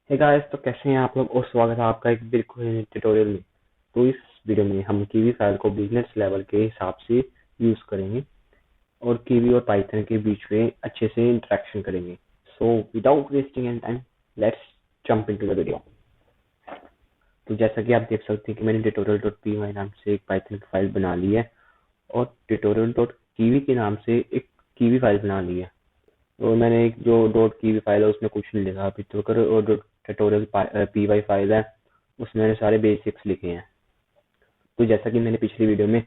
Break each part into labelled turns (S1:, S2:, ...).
S1: Hey guys, तो कैसे हैं आप लोग और स्वागत है आपका एक बिल्कुल नए ट्यूटोरियल में। तो इस वीडियो में हम कीवी फाइल को बिजनेस लेवल के हिसाब से यूज करेंगे और कीवी और पाइथन के बीच में अच्छे से इंटरेक्शन करेंगे। So without wasting any time, let's jump into the video. तो जैसा कि आप देख सकते हैं कि मैंने tutorial.py नाम से एक पाइथन की फाइल बना ली है और tutorial.kiwi के नाम से एक कीवी फाइल बना ली है। और मैंने एक जो डॉट की फाइल है उसमें कुछ नहीं लिखा अभी तो कर, और जो ट्यूटोरियल पी वाई फाइल है उसमें मैंने सारे बेसिक्स लिखे हैं। तो जैसा कि मैंने पिछली वीडियो में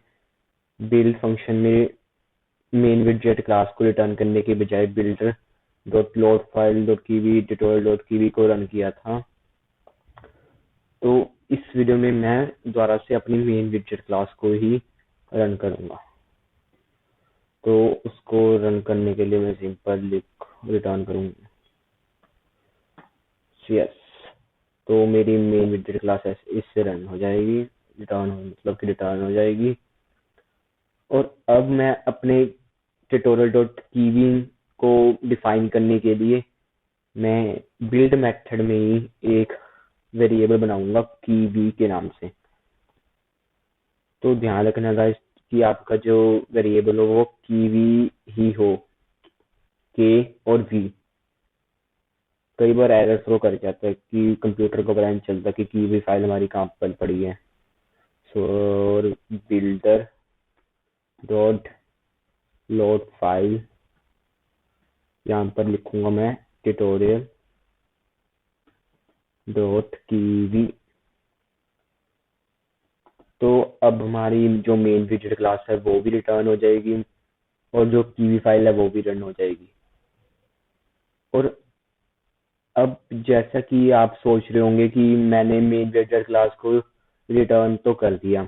S1: बिल्ड फंक्शन में मेन विडजेट क्लास को रिटर्न करने के बजाय builder dot load file dot kiwi tutorial dot kiwi को रन किया था, तो इस वीडियो में मैं दोबारा से अपनी मेन विडजेट क्लास को ही रन करूंगा। तो उसको रन करने के लिए मैं सिंपल लिख रिटर्न करूंगा यस। तो मेरी मेन विडजेट क्लास इससे रन हो जाएगी, रिटर्न मतलब कि रिटर्न हो जाएगी। और अब मैं अपने ट्यूटोरियल डॉट कीवी को डिफाइन करने के लिए मैं बिल्ड मेथड में ही एक वेरिएबल बनाऊंगा कीवी के नाम से। तो ध्यान रखना गाइस कि आपका जो वेरिएबल हो वो कीवी ही हो, के और वी। कई बार एरर थ्रो कर जाता है कि कंप्यूटर को पता नहीं चलता कि कीवी फाइल हमारी कहाँ पर पड़ी है। सो बिल्डर डॉट लोड फाइल, यहाँ पर लिखूंगा मैं ट्यूटोरियल डॉट कीवी। तो अब हमारी जो मेन विजेट क्लास है वो भी रिटर्न हो जाएगी और जो कीवी फाइल है वो भी रन हो जाएगी। और अब जैसा कि आप सोच रहे होंगे कि मैंने मेन विजेट क्लास को रिटर्न तो कर दिया,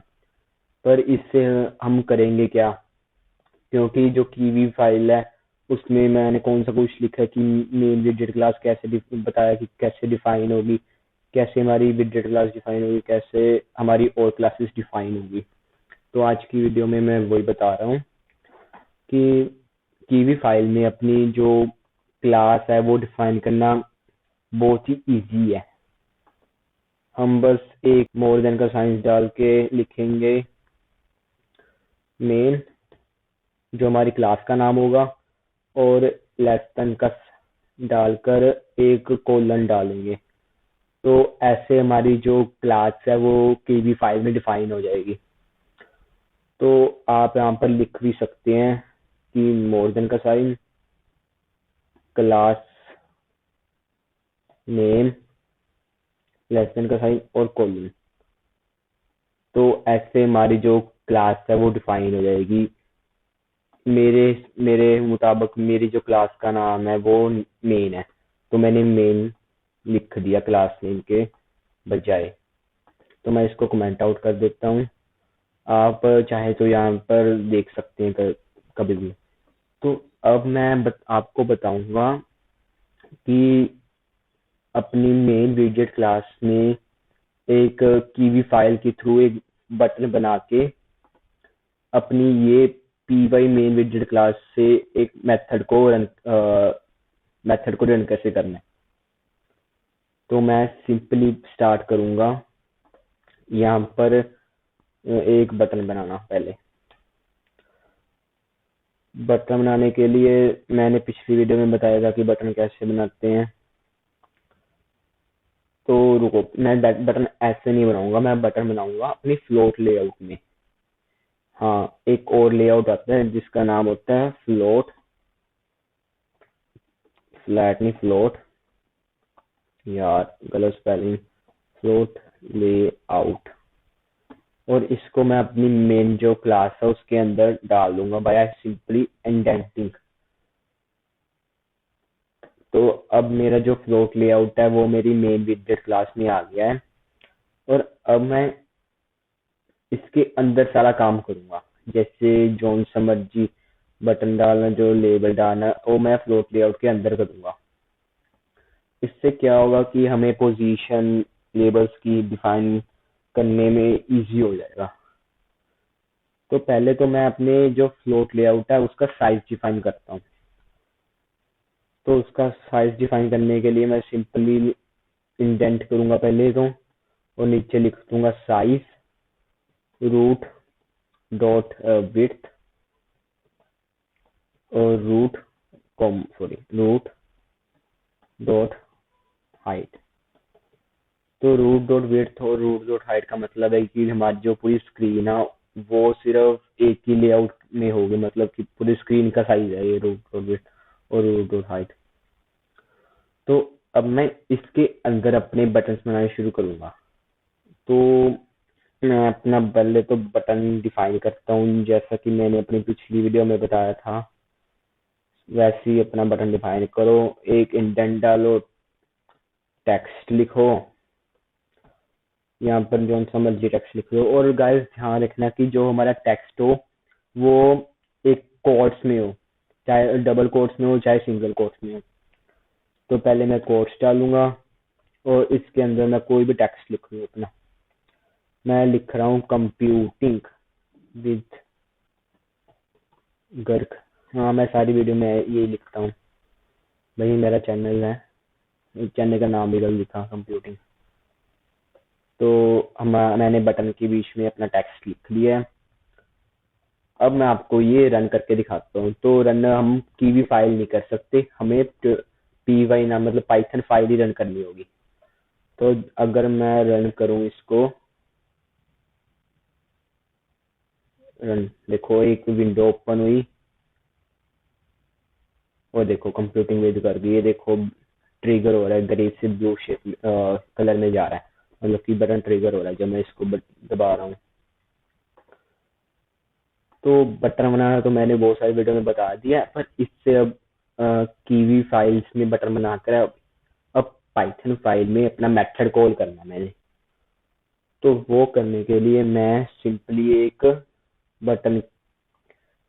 S1: पर इससे हम करेंगे क्या? क्योंकि जो कीवी फाइल है उसमें मैंने कौन सा कुछ लिखा है कि मेन विजेट क्लास कैसे बताया कि कैसे डिफाइन होगी, कैसे हमारी विजेट क्लास डिफाइन होगी, कैसे हमारी और क्लासेस डिफाइन होगी। तो आज की वीडियो में मैं वही बता रहा हूँ कि कीवी फाइल में अपनी जो क्लास है वो डिफाइन करना बहुत ही इजी है। हम बस एक मोर देन का साइंस डाल के लिखेंगे मेन, जो हमारी क्लास का नाम होगा, और लेस देन का डालकर एक कोलन डालेंगे। तो ऐसे हमारी जो क्लास है वो कीवी फाइल में डिफाइन हो जाएगी। तो आप यहाँ पर लिख भी सकते हैं कि मोर देन का sign, class name, less than का साइन और कोलन। तो ऐसे हमारी जो क्लास है वो डिफाइन हो जाएगी। मेरे मेरे मुताबिक मेरी जो क्लास का नाम है वो मेन है, तो मैंने मेन लिख दिया क्लास नेम के बजाय। तो मैं इसको कमेंट आउट कर देता हूँ। आप चाहे तो यहाँ पर देख सकते हैं कभी भी। तो अब मैं आपको बताऊंगा कि अपनी मेन विजेट क्लास में एक कीवी फाइल के थ्रू एक बटन बना के अपनी ये पी वाई मेन विजेट क्लास से एक मेथड को रन कैसे करना है। तो मैं सिंपली स्टार्ट करूंगा यहाँ पर एक बटन बनाना। पहले बटन बनाने के लिए मैंने पिछली वीडियो में बताया था कि बटन कैसे बनाते हैं। तो रुको, मैं बटन ऐसे नहीं बनाऊंगा, मैं बटन बनाऊंगा अपनी फ्लोट लेआउट में। हाँ, एक और लेआउट आता है जिसका नाम होता है फ्लोट, फ्लैट नहीं फ्लोट, यार गलत स्पेलिंग, फ्लोट लेआउट। और इसको मैं अपनी मेन जो क्लास है उसके अंदर डाल दूंगा बाय सिंपली इंडेंटिंग। तो अब मेरा जो फ्लोट लेआउट है वो मेरी मेन विजेट क्लास में आ गया है। और अब मैं इसके अंदर सारा काम करूंगा, जैसे जोन सा मर्जी बटन डालना, जो लेबल डालना, वो मैं फ्लोट लेआउट के अंदर करूंगा। इससे क्या होगा कि हमें पोजीशन लेबल्स की डिफाइन करने में इजी हो जाएगा। तो पहले तो मैं अपने जो फ्लोट लेआउट है उसका साइज डिफाइन करता हूँ। तो उसका साइज डिफाइन करने के लिए मैं सिंपली इंडेंट करूंगा पहले तो, और नीचे लिख दूंगा साइज रूट डॉट विड्थ और रूट डॉट हाइट। तो रूट डॉट विड्थ और रूट डॉट हाइट का मतलब है कि हमारी जो पूरी स्क्रीन है वो सिर्फ एक ही लेआउट में होगी, मतलब कि पूरी स्क्रीन का साइज है ये रूट डॉट विड्थ और रूट डॉट हाइट। तो अब मैं इसके अंदर अपने बटन्स बनाने शुरू करूंगा। तो मैं अपना पहले तो बटन डिफाइन करता हूँ, जैसा कि मैंने अपनी पिछली वीडियो में बताया था वैसे ही अपना बटन डिफाइन करो। एक इंडेंट डालो, टेक्स्ट लिखो, यहाँ पर जो सा मर्जी टेक्स्ट लिख लो। और गाइस ध्यान रखना कि जो हमारा टेक्स्ट हो वो एक कोट्स में हो, चाहे डबल कोट्स में हो चाहे सिंगल कोट्स में हो। तो पहले मैं कोट्स डालूंगा और इसके अंदर मैं कोई भी टेक्स्ट लिख लूँ अपना। मैं लिख रहा हूँ कंप्यूटिंग विद गर्ग। हाँ, मैं सारी वीडियो में यही लिखता हूँ, वही मेरा चैनल है, चैनल का नाम भी गलत लिखा कंप्यूटिंग। तो मैंने बटन के बीच में अपना टेक्स्ट लिख लिया है। अब मैं आपको ये रन करके दिखाता हूँ। तो रन हम कीवी फाइल नहीं कर सकते, हमें पी वाई नाम मतलब पाइथन फाइल ही रन करनी होगी। तो अगर मैं रन करूँ इसको, रन, देखो एक विंडो ओपन हुई और देखो कंप्यूटिंग विद कर दी। ये देखो ट्रिगर हो रहा है, ग्रे से ब्लू शेप कलर में जा रहा है, मतलब कि बटन ट्रिगर हो रहा है जब मैं इसको दबा रहा हूँ। तो बटन बनाना तो मैंने बहुत सारी वीडियो में बता दिया है, पर इससे अब कीवी फाइल्स में बटन बनाकर अब पाइथन फाइल में अपना मेथड कॉल करना है मैंने। तो वो करने के लिए मैं सिंपली एक बटन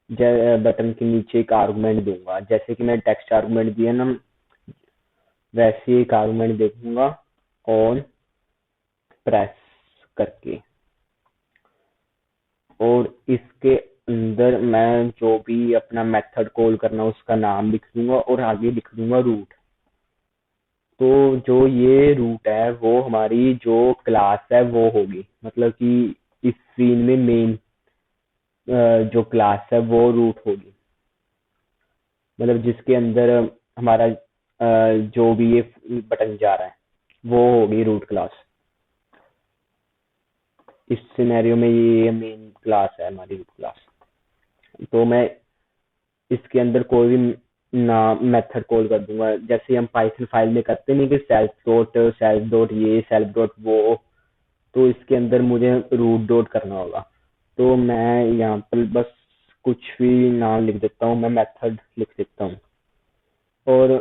S1: बटन के नीचे एक आर्गुमेंट दूंगा, जैसे कि मैं टेक्स्ट आर्गुमेंट दिया ना वैसे एक आर्गुमेंट देखूंगा ऑन प्रेस करके। और इसके अंदर मैं जो भी अपना मेथड कॉल करना उसका नाम लिख दूंगा और आगे लिख दूंगा रूट। तो जो ये रूट है वो हमारी जो क्लास है वो होगी, मतलब कि इस सीन में मेन जो क्लास है वो रूट होगी, मतलब जिसके अंदर हमारा जो भी ये बटन जा रहा है वो होगी रूट क्लास। इस सिनेरियो में ये मेन क्लास है हमारी रूट क्लास। तो मैं इसके अंदर कोई भी नाम मेथड कॉल कर दूंगा, जैसे हम पाइथन फाइल में करते नहीं कि सेल्फ डॉट ये सेल्फ डॉट वो। तो इसके अंदर मुझे रूट डॉट करना होगा। तो मैं यहाँ पर बस कुछ भी नाम लिख देता हूँ, मैं मेथड लिख देता हूँ और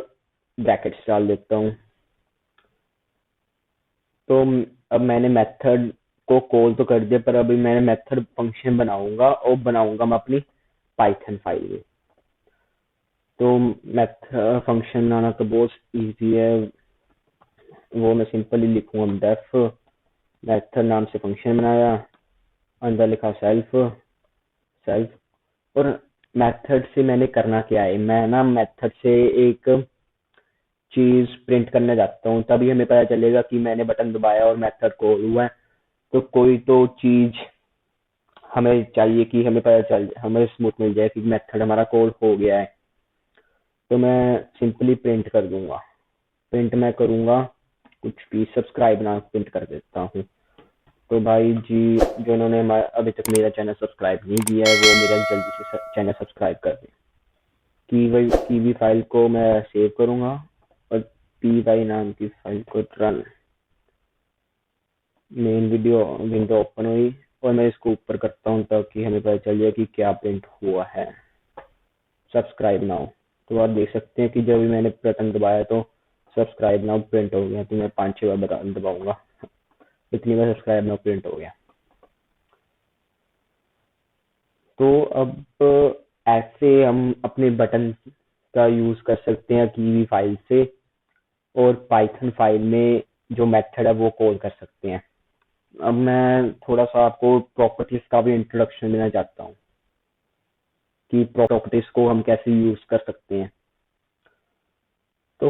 S1: ब्रैकेट्स डाल देता हूँ। तो अब मैंने मेथड को कॉल तो कर दिया, पर अभी मैंने मेथड फंक्शन बनाऊंगा और बनाऊंगा मैं अपनी पाइथन फाइल में। तो मेथड फंक्शन बनाना तो बहुत इजी है, वो मैं सिंपली लिखूंगा डेफ मेथड नाम से फंक्शन बनाया, अंदर लिखा सेल्फ सेल्फ। और मेथड से मैंने करना क्या है, मैं ना मेथड से एक चीज प्रिंट करने जाता हूँ, तभी हमें पता चलेगा कि मैंने बटन दबाया और मेथड कॉल हुआ है। तो कोई तो चीज हमें चाहिए कि हमें पता चल हमें स्मूथ मिल जाए कि मेथड हमारा कॉल हो गया है। तो मैं सिंपली प्रिंट कर दूंगा, प्रिंट मैं करूंगा कुछ भी सब्सक्राइब नाम प्रिंट कर देता हूँ। तो भाई जी जिन्होंने अभी तक मेरा चैनल सब्सक्राइब नहीं किया है वो मेरा जल्दी से चैनल सब्सक्राइब कर दें। कीवी फाइल को मैं सेव करूंगा और पी वाई नाम की फाइल को रन। मेन विंडो ओपन हुई और मैं इसको ऊपर करता हूँ ताकि हमें पता चल जाए कि क्या प्रिंट हुआ है। Subscribe now. तो आप देख सकते हैं कि जब भी मैंने बटन दबाया तो सब्सक्राइब नाउ प्रिंट हो गया। तो मैं 5-6 बार बटन दबाऊंगा, इतनी बार सब्सक्राइब नाउ प्रिंट हो गया। तो अब ऐसे हम अपने बटन का यूज कर सकते हैं कीवी फाइल से और पाइथन फाइल में जो मेथड है वो कॉल कर सकते हैं। अब मैं थोड़ा सा आपको प्रॉपर्टीज का भी इंट्रोडक्शन देना चाहता हूँ कि प्रॉपर्टीज को हम कैसे यूज कर सकते हैं। तो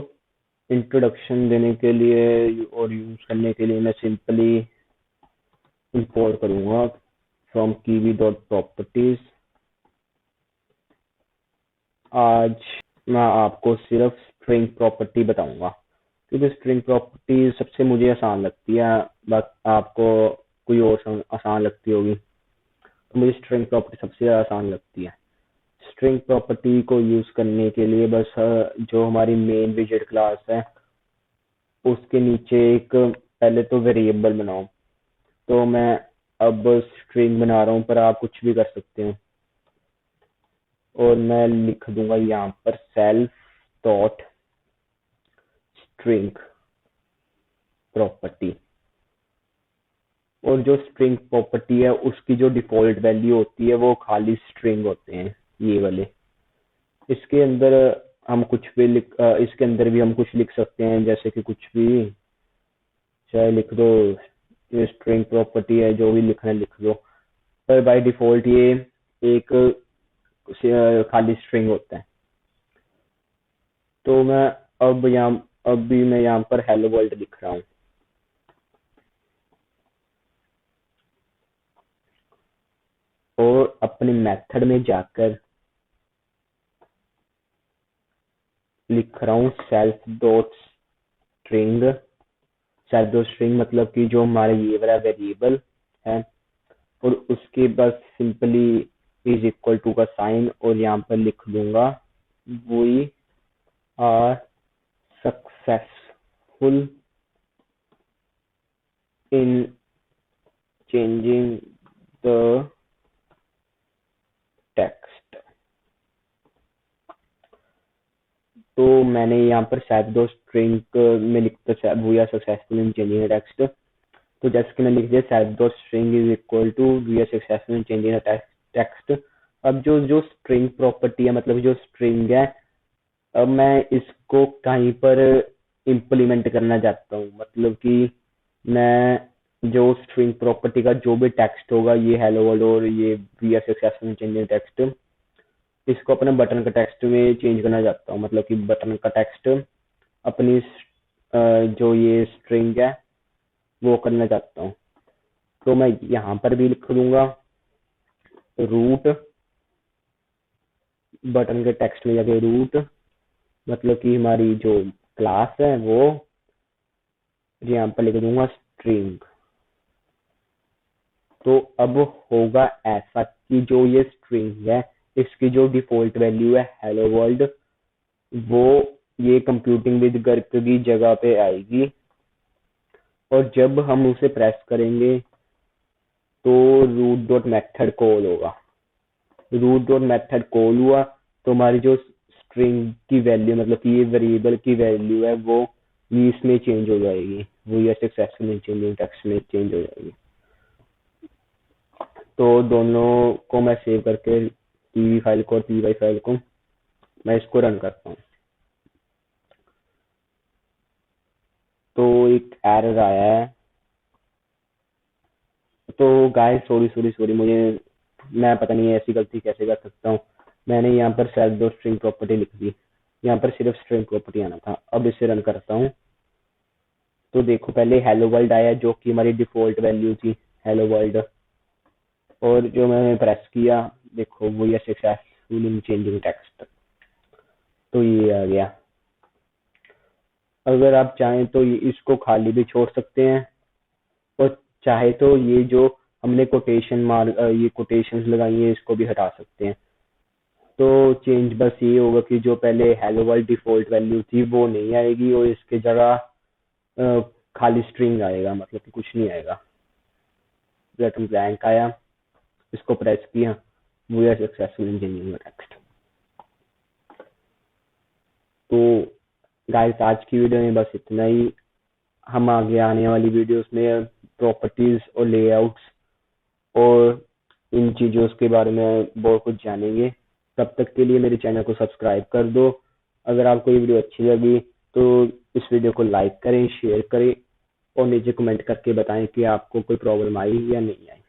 S1: इंट्रोडक्शन देने के लिए और यूज करने के लिए मैं सिंपली इंपोर्ट करूंगा फ्रॉम कीवी डॉट प्रॉपर्टीज। आज मैं आपको सिर्फ स्ट्रिंग प्रॉपर्टी बताऊंगा क्योंकि स्ट्रिंग प्रॉपर्टी सबसे मुझे आसान लगती है, बस आपको कोई और आसान लगती होगी, तो मुझे स्ट्रिंग प्रॉपर्टी सबसे आसान लगती है। स्ट्रिंग प्रॉपर्टी को यूज करने के लिए बस जो हमारी मेन विजेट क्लास है उसके नीचे एक पहले तो वेरिएबल बनाओ। तो मैं अब स्ट्रिंग बना रहा हूँ, पर आप कुछ भी कर सकते हो, और मैं लिख दूंगा यहाँ पर सेल्फ डॉट स्ट्रिंग प्रॉपर्टी। और जो स्ट्रिंग प्रॉपर्टी है उसकी जो डिफॉल्ट वैल्यू होती है वो खाली स्ट्रिंग होते हैं, ये वाले। इसके अंदर हम कुछ भी इसके अंदर भी हम कुछ लिख सकते हैं, जैसे कि कुछ भी चाहे लिख दो। ये स्ट्रिंग प्रॉपर्टी है, जो भी लिखना है लिख दो, पर बाय डिफॉल्ट ये एक खाली स्ट्रिंग होता है। तो मैं अब भी मैं यहाँ पर हेलो वर्ल्ड लिख रहा हूँ, और अपने मेथड में जाकर लिख रहा हूँ self dot string. Self dot string मतलब कि जो हमारा ये वाला वेरिएबल है, और उसके बस सिंपली इज इक्वल टू का साइन, और यहाँ पर लिख दूंगा we are successful in changing the text. तो मैंने यहाँ पर सेल्फ डॉट स्ट्रिंग में लिखता we are successful in changing the text. तो जैसे कि मैंने लिख दिया self dot string is equal to we are successful in changing the text. अब जो जो स्ट्रिंग प्रॉपर्टी है, मतलब जो स्ट्रिंग है, अब मैं इसको कहीं पर इम्प्लीमेंट करना चाहता हूँ। मतलब कि मैं जो स्ट्रिंग प्रॉपर्टी का जो भी टेक्स्ट होगा, ये हेलो वर्ल्ड और ये we are successful in changing text, इसको अपने बटन का टेक्स्ट में चेंज करना चाहता हूँ। मतलब कि बटन का टेक्स्ट अपनी जो ये स्ट्रिंग है वो करना चाहता हूँ। तो मैं यहाँ पर भी लिख दूंगा रूट, बटन के टेक्स्ट में जाके रूट, मतलब कि हमारी जो क्लास है वो, यहाँ पर लिख दूंगा स्ट्रिंग। तो अब होगा ऐसा कि जो ये स्ट्रिंग है इसकी जो डिफॉल्ट वैल्यू है हेलो वर्ल्ड, वो ये कंप्यूटिंग विद गर्क की जगह पे आएगी, और जब हम उसे प्रेस करेंगे तो रूट डॉट मेथड कॉल होगा। रूट डॉट मेथड कॉल हुआ तो हमारी जो स्ट्रिंग की वैल्यू, मतलब कि ये वेरिएबल की वैल्यू है, वो इसमें चेंज हो जाएगी, वो ये सक्सेसफुल इन चेंजिंग टेक्स्ट में चेंज हो जाएगी। तो दोनों को मैं सेव करके टीवी फाइल को और पीवाई फाइल को मैं इसको रन करता हूँ। तो एक एरर आया है, तो गाइस सॉरी सॉरी सॉरी, मैं पता नहीं ऐसी गलती कैसे कर सकता हूँ। मैंने यहाँ पर सेल्फ डॉट स्ट्रिंग प्रॉपर्टी लिख दी, यहाँ पर सिर्फ स्ट्रिंग प्रॉपर्टी आना था। अब इसे रन करता हूँ तो देखो पहले हेलो वर्ल्ड आया जो कि हमारी डिफॉल्ट वैल्यू थी हेलो वर्ल्ड, और जो मैंने प्रेस किया देखो वो ये सक्सेसफुल इन चेंजिंग टेक्स्ट, तो ये आ गया। अगर आप चाहें तो इसको खाली भी छोड़ सकते हैं, और चाहे तो ये जो हमने ये कोटेशन लगाई है इसको भी हटा सकते हैं। तो चेंज बस ये होगा कि जो पहले हेलो वर्ल्ड डिफॉल्ट वैल्यू थी वो नहीं आएगी, और इसके जगह खाली स्ट्रिंग आएगा, मतलब कि कुछ नहीं आएगा। रिटर्न ब्लैंक आया, इसको प्रेस किया, we are successful in changing the text. तो गाइस आज की वीडियो में बस इतना ही। हम आगे आने वाली वीडियोस में प्रॉपर्टीज और लेआउट्स और इन चीज़ों के बारे में बहुत कुछ जानेंगे। तब तक के लिए मेरे चैनल को सब्सक्राइब कर दो। अगर आपको ये वीडियो अच्छी लगी तो इस वीडियो को लाइक करें, शेयर करें, और नीचे कमेंट करके बताएं कि आपको कोई प्रॉब्लम आई या नहीं आई।